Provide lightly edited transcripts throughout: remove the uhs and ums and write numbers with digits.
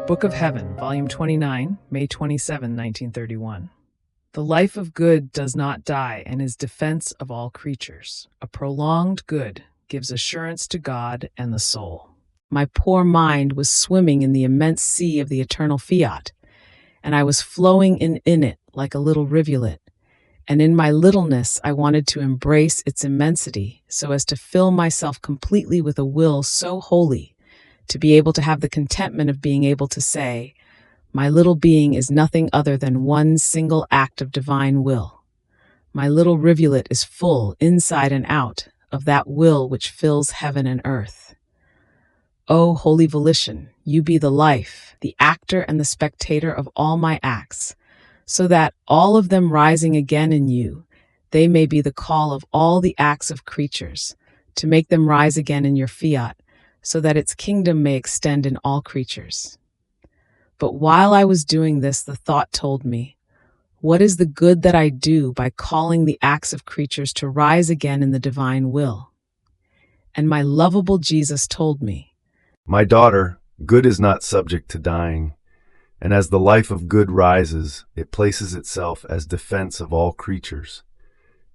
Book of Heaven, Volume 29, May 27, 1931. The life of good does not die and is defense of all creatures. A prolonged good gives assurance to God and the soul. My poor mind was swimming in the immense sea of the eternal fiat, and I was flowing in it like a little rivulet. And in my littleness, I wanted to embrace its immensity so as to fill myself completely with a will so holy, to be able to have the contentment of being able to say, my little being is nothing other than one single act of divine will. My little rivulet is full, inside and out, of that will which fills heaven and earth. O holy volition, you be the life, the actor and the spectator of all my acts, so that, all of them rising again in you, they may be the call of all the acts of creatures, to make them rise again in your fiat, so that its kingdom may extend in all creatures. But while I was doing this, the thought told me, what is the good that I do by calling the acts of creatures to rise again in the divine will? And my lovable Jesus told me, my daughter, good is not subject to dying, and as the life of good rises, it places itself as defense of all creatures.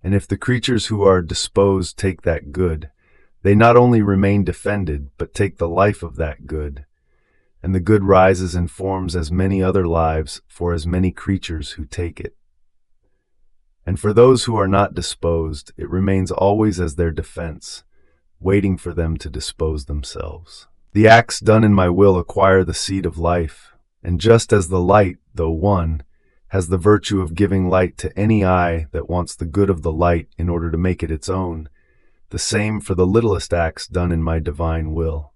And if the creatures who are disposed take that good, they not only remain defended, but take the life of that good. And the good rises and forms as many other lives for as many creatures who take it. And for those who are not disposed, it remains always as their defense, waiting for them to dispose themselves. The acts done in my will acquire the seed of life, and just as the light, though one, has the virtue of giving light to any eye that wants the good of the light in order to make it its own, the same for the littlest acts done in my divine will.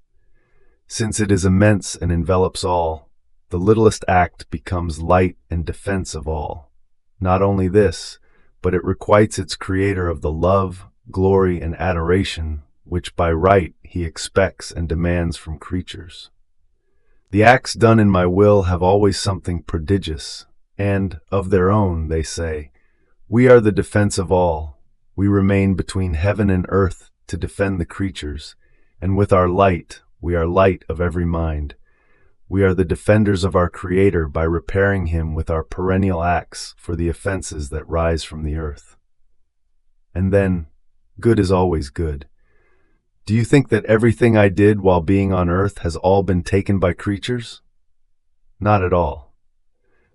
Since it is immense and envelops all, the littlest act becomes light and defense of all. Not only this, but it requites its creator of the love, glory, and adoration, which by right he expects and demands from creatures. The acts done in my will have always something prodigious, and, of their own, they say, we are the defense of all. We remain between heaven and earth to defend the creatures, and with our light, we are light of every mind. We are the defenders of our Creator by repairing him with our perennial acts for the offenses that rise from the earth. And then, good is always good. Do you think that everything I did while being on earth has all been taken by creatures? Not at all.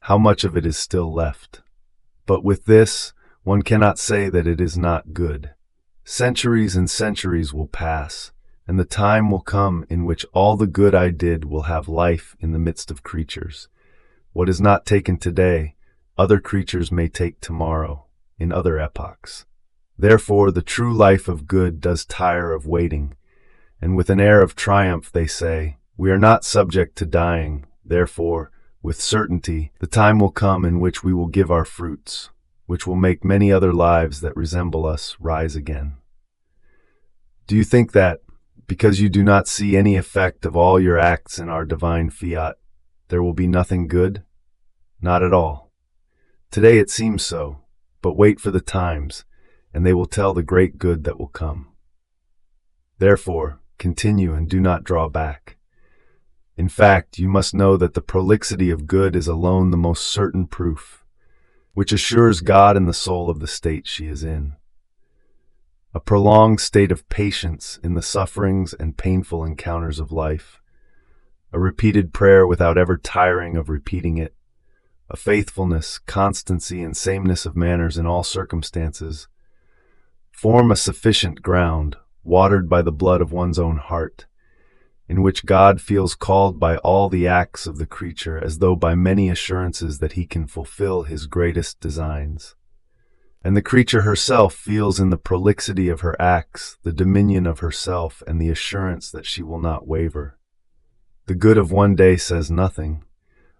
How much of it is still left? But with this, one cannot say that it is not good. Centuries and centuries will pass, and the time will come in which all the good I did will have life in the midst of creatures. What is not taken today, other creatures may take tomorrow, in other epochs. Therefore, the true life of good does tire of waiting, and with an air of triumph they say, we are not subject to dying, therefore, with certainty, the time will come in which we will give our fruits, which will make many other lives that resemble us rise again. Do you think that, because you do not see any effect of all your acts in our divine fiat, there will be nothing good? Not at all. Today it seems so, but wait for the times, and they will tell the great good that will come. Therefore, continue and do not draw back. In fact, you must know that the prolixity of good is alone the most certain proof, which assures God and the soul of the state she is in. A prolonged state of patience in the sufferings and painful encounters of life, a repeated prayer without ever tiring of repeating it, a faithfulness, constancy, and sameness of manners in all circumstances, form a sufficient ground, watered by the blood of one's own heart, in which God feels called by all the acts of the creature as though by many assurances that he can fulfill his greatest designs. And the creature herself feels in the prolixity of her acts the dominion of herself and the assurance that she will not waver. The good of one day says nothing.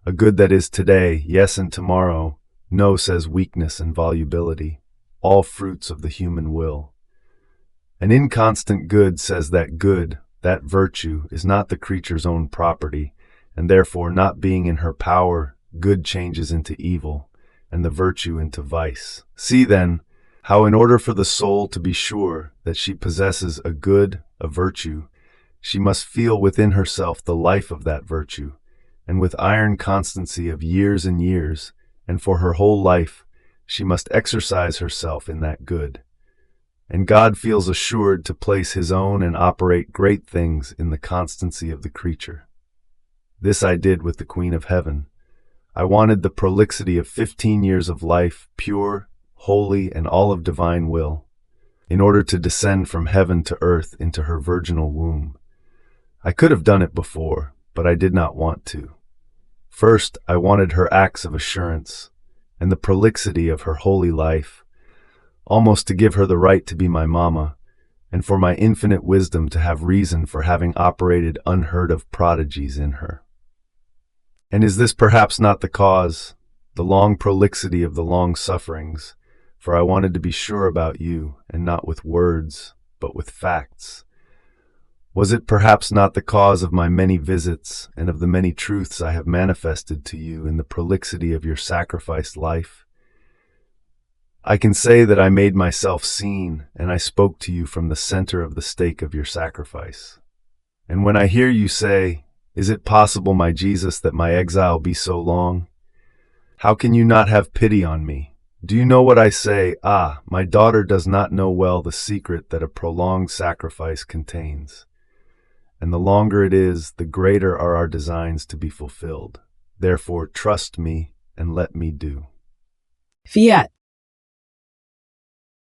A good that is today, yes, and tomorrow, no, says weakness and volubility, all fruits of the human will. An inconstant good says that good, that virtue, is not the creature's own property, and therefore not being in her power, good changes into evil, and the virtue into vice. See, then, how in order for the soul to be sure that she possesses a good, a virtue, she must feel within herself the life of that virtue, and with iron constancy of years and years, and for her whole life, she must exercise herself in that good. And God feels assured to place his own and operate great things in the constancy of the creature. This I did with the Queen of Heaven. I wanted the prolixity of 15 years of life, pure, holy, and all of divine will, in order to descend from heaven to earth into her virginal womb. I could have done it before, but I did not want to. First, I wanted her acts of assurance, and the prolixity of her holy life, almost to give her the right to be my mama, and for my infinite wisdom to have reason for having operated unheard of prodigies in her. And is this perhaps not the cause, the long prolixity of the long sufferings, for I wanted to be sure about you, and not with words, but with facts? Was it perhaps not the cause of my many visits, and of the many truths I have manifested to you in the prolixity of your sacrificed life? I can say that I made myself seen, and I spoke to you from the center of the stake of your sacrifice. And when I hear you say, "Is it possible, my Jesus, that my exile be so long? How can you not have pity on me?" Do you know what I say? Ah, my daughter does not know well the secret that a prolonged sacrifice contains. And the longer it is, the greater are our designs to be fulfilled. Therefore, trust me and let me do. Fiat.